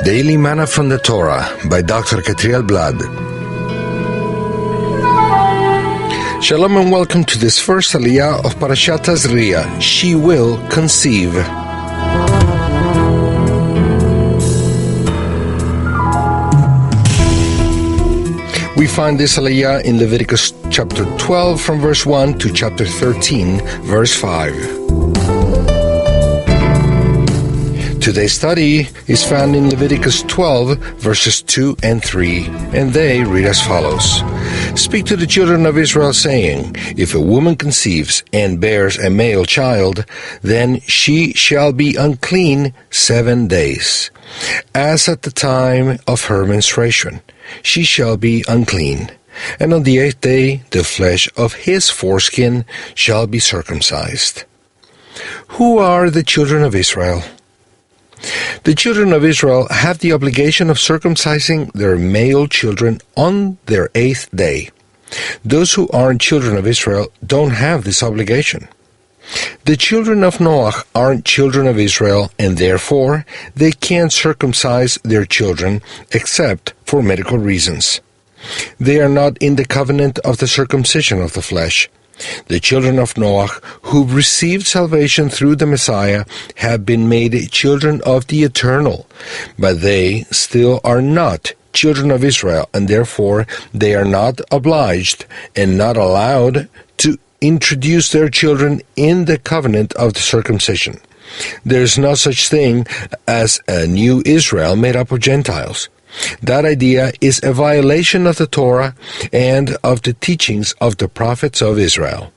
Daily Manna from the Torah by Dr. Ketriel Blad. Shalom and welcome to this first aliyah of Parashat Tazría. She will conceive. We find this aliyah in Leviticus chapter 12 from verse 1 to chapter 13 verse 5. Today's study is found in Leviticus 12 verses 2 and 3, and they read as follows. Speak to the children of Israel, saying, if a woman conceives and bears a male child, then she shall be unclean 7 days. As at the time of her menstruation, she shall be unclean. And on the 8th day, the flesh of his foreskin shall be circumcised. Who are the children of Israel? The children of Israel have the obligation of circumcising their male children on their 8th day. Those who aren't children of Israel don't have this obligation. The children of Noah aren't children of Israel, and therefore they can't circumcise their children except for medical reasons. They are not in the covenant of the circumcision of the flesh. The children of Noah, who received salvation through the Messiah, have been made children of the Eternal, but they still are not children of Israel, and therefore they are not obliged and not allowed to introduce their children in the covenant of the circumcision. There is no such thing as a new Israel made up of Gentiles. That idea is a violation of the Torah and of the teachings of the prophets of Israel.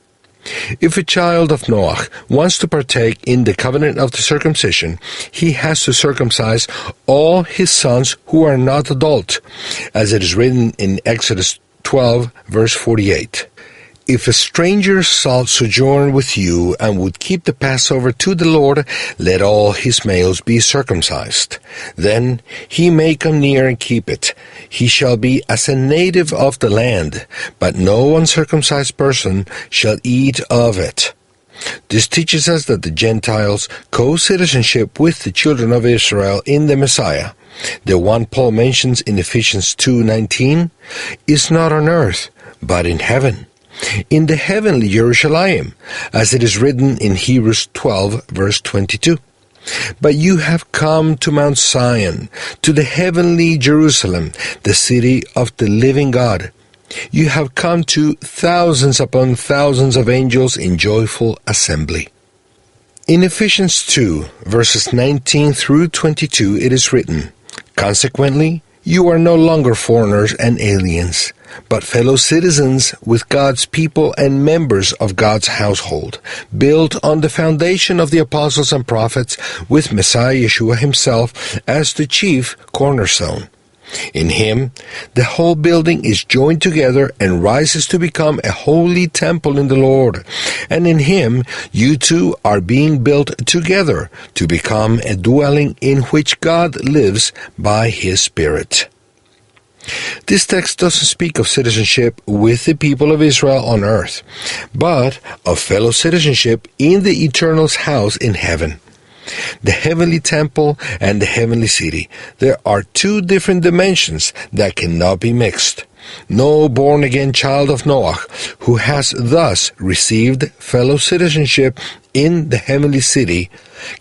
If a child of Noah wants to partake in the covenant of the circumcision, he has to circumcise all his sons who are not adult, as it is written in Exodus 12, verse 48. If a stranger shall sojourn with you and would keep the Passover to the Lord, let all his males be circumcised. Then he may come near and keep it. He shall be as a native of the land, but no uncircumcised person shall eat of it. This teaches us that the Gentiles' co-citizenship with the children of Israel in the Messiah, the one Paul mentions in Ephesians 2:19, is not on earth, but in heaven, in the heavenly Jerusalem, as it is written in Hebrews 12, verse 22. But you have come to Mount Zion, to the heavenly Jerusalem, the city of the living God. You have come to thousands upon thousands of angels in joyful assembly. In Ephesians 2, verses 19 through 22, it is written, consequently, you are no longer foreigners and aliens, but fellow citizens with God's people and members of God's household, built on the foundation of the apostles and prophets, with Messiah Yeshua himself as the chief cornerstone. In him, the whole building is joined together and rises to become a holy temple in the Lord. And in him, you two are being built together to become a dwelling in which God lives by his Spirit. This text doesn't speak of citizenship with the people of Israel on earth, but of fellow citizenship in the Eternal's house in heaven. The heavenly temple and the heavenly city. There are two different dimensions that cannot be mixed. No born-again child of Noah, who has thus received fellow citizenship in the heavenly city,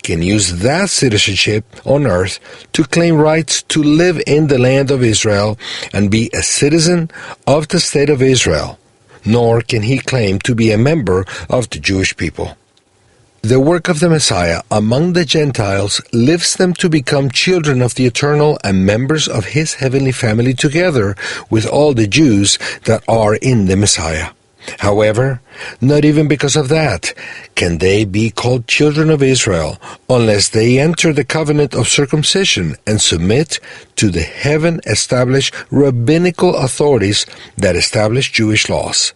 can use that citizenship on earth to claim rights to live in the land of Israel and be a citizen of the state of Israel, nor can he claim to be a member of the Jewish people. The work of the Messiah among the Gentiles lifts them to become children of the Eternal and members of his heavenly family together with all the Jews that are in the Messiah. However, not even because of that can they be called children of Israel unless they enter the covenant of circumcision and submit to the heaven-established rabbinical authorities that establish Jewish laws.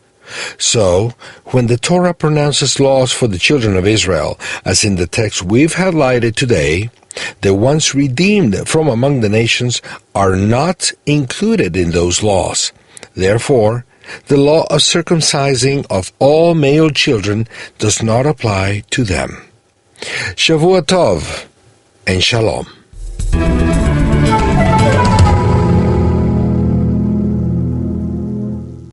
So, when the Torah pronounces laws for the children of Israel, as in the text we've highlighted today, the ones redeemed from among the nations are not included in those laws. Therefore, the law of circumcising of all male children does not apply to them. Shavua Tov and Shalom.